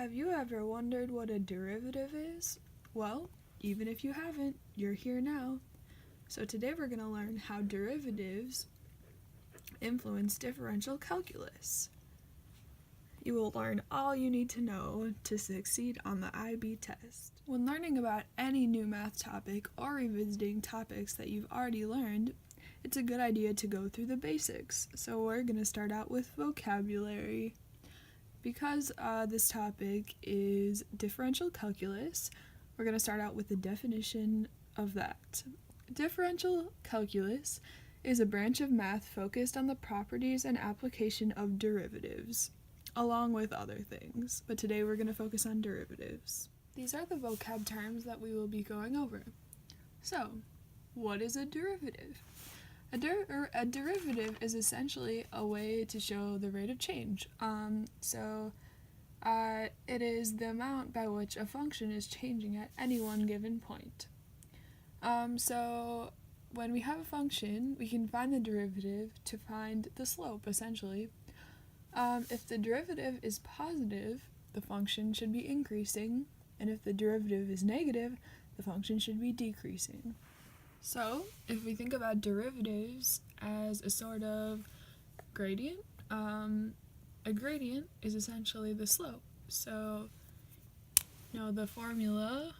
Have you ever wondered what a derivative is? Well, even if you haven't, you're here now. So today we're going to learn how derivatives influence differential calculus. You will learn all you need to know to succeed on the IB test. When learning about any new math topic or revisiting topics that you've already learned, it's a good idea to go through the basics. So we're going to start out with vocabulary. Because this topic is differential calculus, we're going to start out with the definition of that. Differential calculus is a branch of math focused on the properties and application of derivatives, along with other things. But today we're going to focus on derivatives. These are the vocab terms that we will be going over. So, what is a derivative? A derivative is essentially a way to show the rate of change. It is the amount by which a function is changing at any one given point. So when we have a function, we can find the derivative to find the slope, essentially. If the derivative is positive, the function should be increasing, and if the derivative is negative, the function should be decreasing. So, if we think about derivatives as a sort of gradient, a gradient is essentially the slope. So, the formula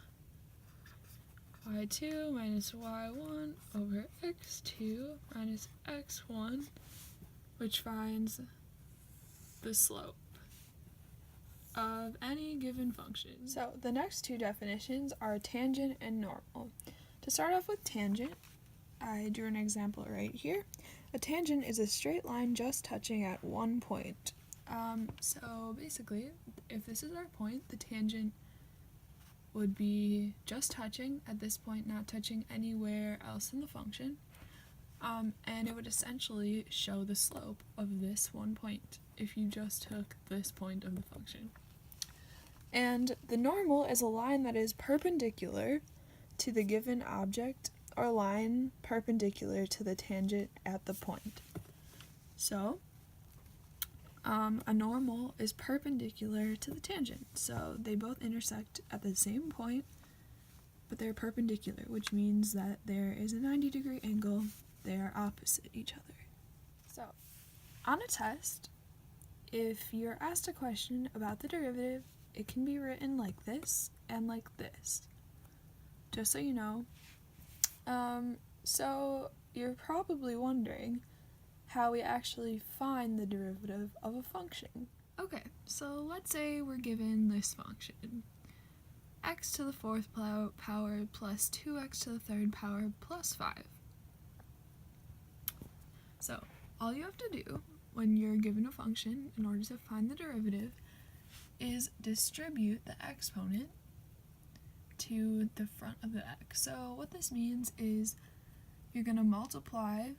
y2 minus y1 over x2 minus x1, which finds the slope of any given function. So, the next two definitions are tangent and normal. To start off with tangent, I drew an example right here. A tangent is a straight line just touching at one point. So basically, if this is our point, the tangent would be just touching at this point, not touching anywhere else in the function. And it would essentially show the slope of this one point if you just took this point of the function. And the normal is a line that is perpendicular to the given object or line perpendicular to the tangent at the point. So, a normal is perpendicular to the tangent. So they both intersect at the same point, but they're perpendicular, which means that there is a 90-degree angle. They are opposite each other. So, on a test, if you're asked a question about the derivative, it can be written like this and like this. Just so you know. So you're probably wondering how we actually find the derivative of a function. Okay, so let's say we're given this function. X to the fourth power plus 2x to the third power plus 5. So all you have to do when you're given a function in order to find the derivative is distribute the exponent to the front of the x. So what this means is you're going to multiply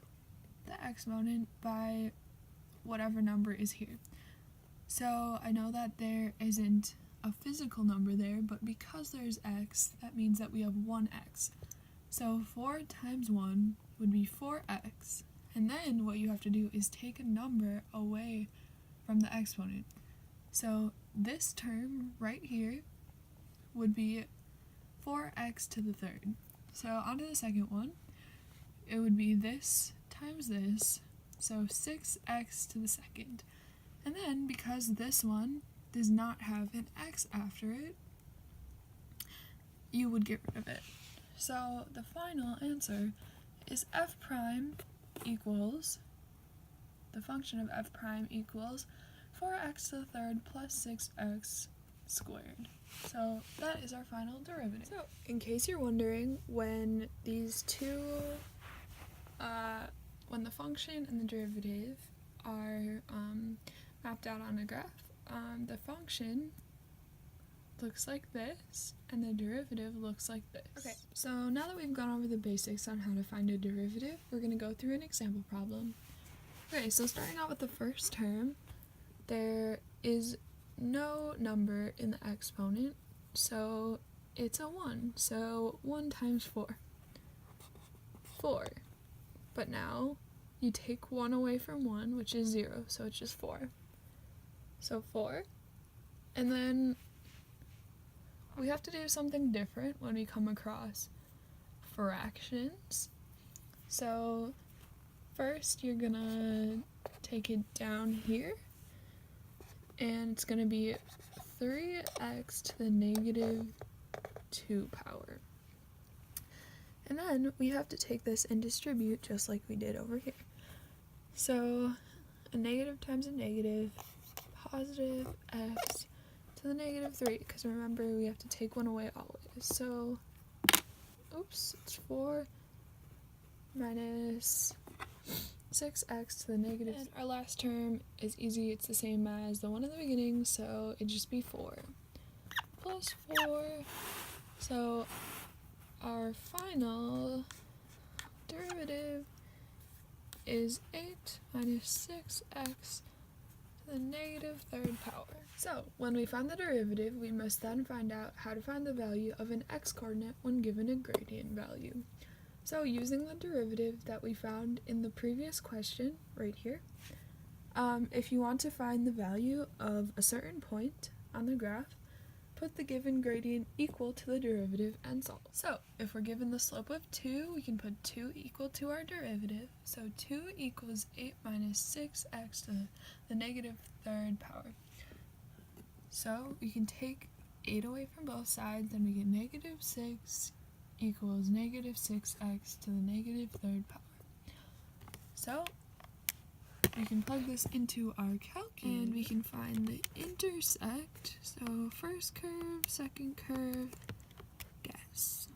the exponent by whatever number is here. So I know that there isn't a physical number there, but because there's x, that means that we have 1x. So 4 times 1 would be 4x. And then what you have to do is take a number away from the exponent. So this term right here would be 4x to the third. So on to the second one, it would be this times this, so 6x to the second. And then because this one does not have an x after it, you would get rid of it. So the final answer is f prime equals, the function of f prime equals 4x to the third plus 6x squared. So that is our final derivative. So in case you're wondering, when these two, when the function and the derivative are mapped out on a graph, the function looks like this and the derivative looks like this. Okay, so now that we've gone over the basics on how to find a derivative, we're going to go through an example problem. Okay, so starting out with the first term, there is no number in the exponent, so it's a 1. So 1 times 4. 4. But now you take 1 away from 1, which is 0, so it's just 4. So 4. And then we have to do something different when we come across fractions. So first you're gonna take it down here, and it's gonna be 3x to the negative 2 power. And then we have to take this and distribute just like we did over here. So a negative times a negative, positive x to the negative 3, because remember we have to take one away always. So, oops, it's 4 minus 6x to the negative. And our last term is easy, it's the same as the one at the beginning, so it'd just be 4 plus 4. So our final derivative is 8 minus 6x to the negative 3rd power. So when we find the derivative, we must then find out how to find the value of an x-coordinate when given a gradient value. So using the derivative that we found in the previous question right here, if you want to find the value of a certain point on the graph, put the given gradient equal to the derivative and solve. So if we're given the slope of 2, we can put 2 equal to our derivative. So 2 equals 8 minus 6x to the negative 3rd power. So we can take 8 away from both sides, then we get negative 6 equals negative 6x to the negative 3rd power. So we can plug this into our calculator and we can find the intersect. So first curve, second curve, guess.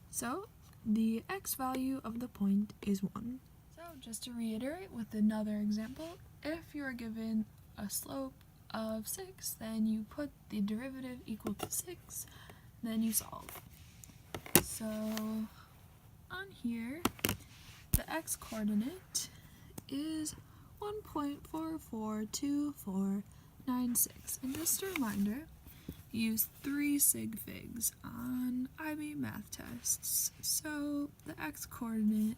So the x value of the point is 1. So just to reiterate with another example, if you are given a slope of 6, then you put the derivative equal to 6, then you solve. So on here, the x-coordinate is 1.442496. And just a reminder, use 3 sig figs on IB math tests. So the x-coordinate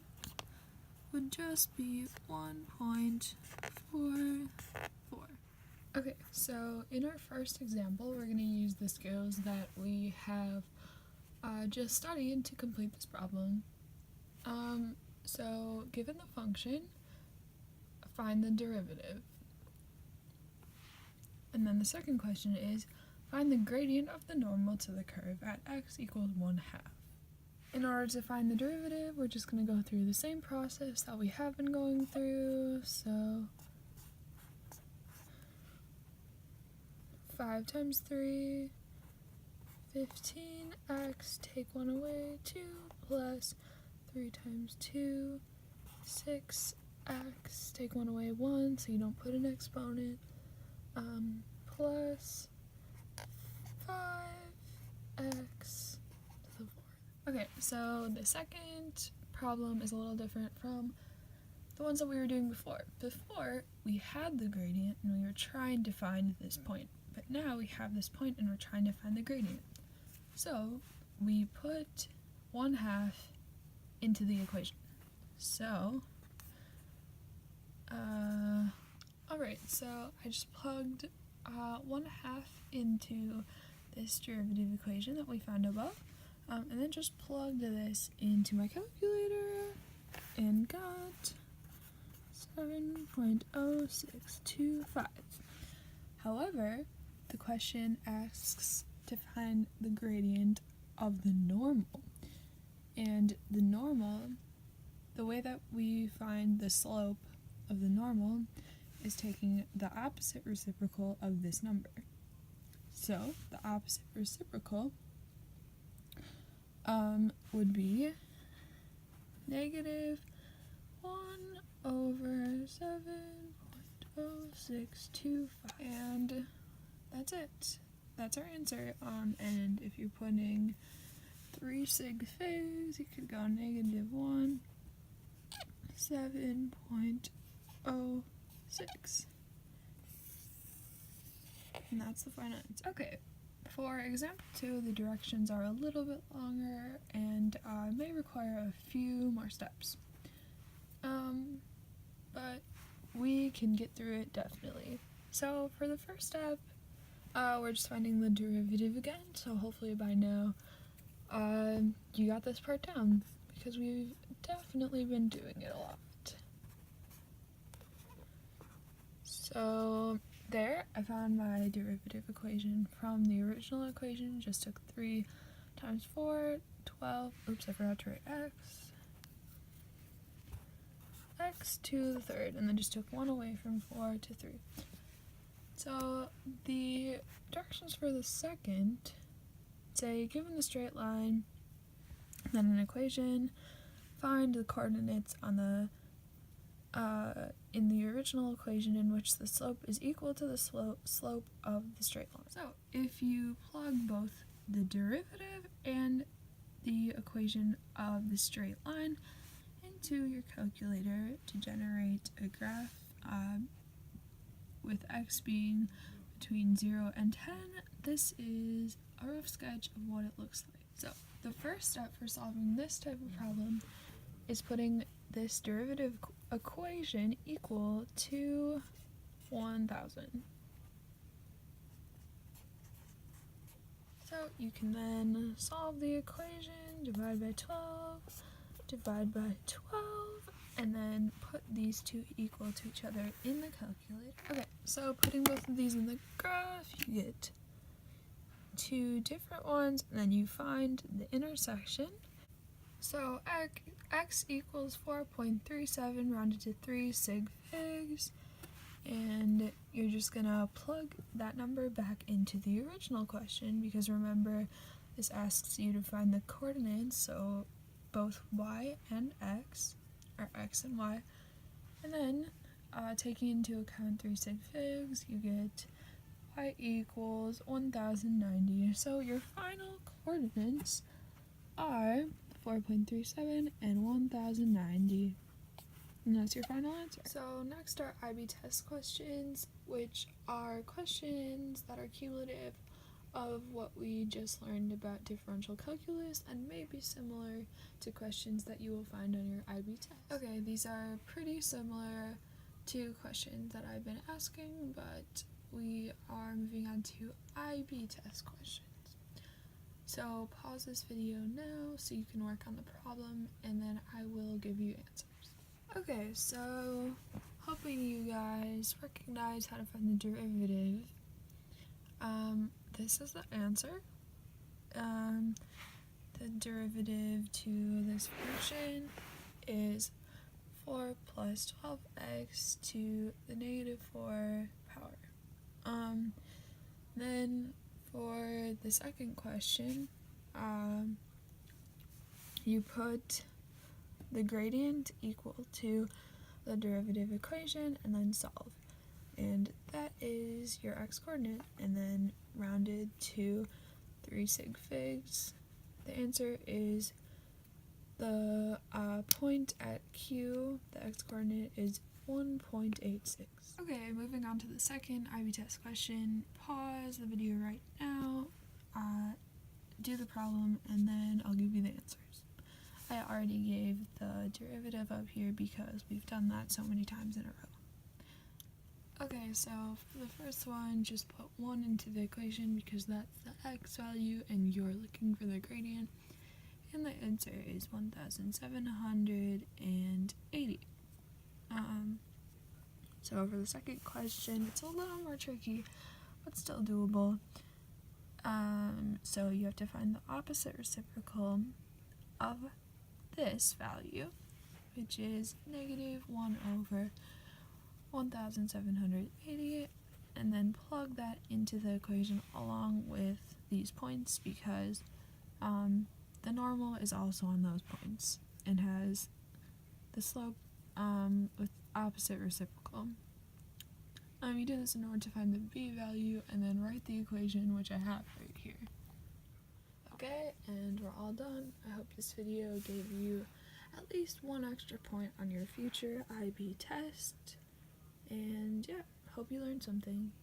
would just be 1.44. Okay, so in our first example, we're going to use the skills that we have just studied to complete this problem. So given the function, find the derivative. And then the second question is, find the gradient of the normal to the curve at x equals 1/2. In order to find the derivative, we're just going to go through the same process that we have been going through. So 5 times 3, 15x, take 1 away, 2 plus 3 times 2, 6x, take 1 away, 1, so you don't put an exponent, plus 5x to the 4th. Okay, so the second problem is a little different from the ones that we were doing before. Before, we had the gradient and we were trying to find this point, but now we have this point and we're trying to find the gradient. So we put 1/2 into the equation. So, alright, so I just plugged 1/2 into this derivative equation that we found above, and then just plugged this into my calculator and got 7.0625. However, the question asks to find the gradient of the normal. And the normal, the way that we find the slope of the normal is taking the opposite reciprocal of this number. So the opposite reciprocal would be negative 1/7.0625. And that's it. That's our answer. And if you're putting 3 sig figs, you could go negative 1/7.06. And that's the final answer. Okay, for example 2, the directions are a little bit longer and may require a few more steps. But we can get through it definitely. So for the first step, we're just finding the derivative again, so hopefully by now you got this part down, because we've definitely been doing it a lot. So there, I found my derivative equation from the original equation. Just took 3 times 4, 12, oops, I forgot to write x to the third, and then just took 1 away from 4 to 3. So the directions for the second say, given the straight line, then an equation, find the coordinates on the in the original equation in which the slope is equal to the slope of the straight line. So if you plug both the derivative and the equation of the straight line into your calculator to generate a graph with x being between 0 and 10, this is a rough sketch of what it looks like. So the first step for solving this type of problem is putting this derivative equation equal to 1000. So you can then solve the equation, divide by 12, divide by 12, and then put these two equal to each other in the calculator. Okay, so putting both of these in the graph, you get 2 different ones, and then you find the intersection. So x equals 4.37 rounded to 3 sig figs, and you're just gonna plug that number back into the original question, because remember, this asks you to find the coordinates, so both y and x, or x and y, and then taking into account 3 sig figs, you get y equals 1090. So your final coordinates are 4.37 and 1090. And that's your final answer. So next are IB test questions, which are questions that are cumulative of what we just learned about differential calculus and may be similar to questions that you will find on your IB test. Okay, these are pretty similar to questions that I've been asking, but we are moving on to IB test questions. So pause this video now so you can work on the problem, and then I will give you answers. Okay, so hoping you guys recognize how to find the derivative. This is the answer. The derivative to this function is 4 plus 12x to the negative 4 power. Then for the second question, you put the gradient equal to the derivative equation and then solve. And that is your x coordinate, and then rounded to 3 sig figs. The answer is the point at Q, the x coordinate is 1.86. Okay, moving on to the second IB test question. Pause the video right now, do the problem, and then I'll give you the answers. I already gave the derivative up here because we've done that so many times in a row. Okay, so for the first one, just put 1 into the equation because that's the x value and you're looking for the gradient. And the answer is 1780. So for the second question, it's a little more tricky, but still doable. So you have to find the opposite reciprocal of this value, which is negative 1 over 1780, and then plug that into the equation along with these points, because the normal is also on those points and has the slope with opposite reciprocal. You do this in order to find the b value and then write the equation, which I have right here. Okay, and we're all done. I hope this video gave you at least 1 extra point on your future IB test. And yeah, hope you learned something.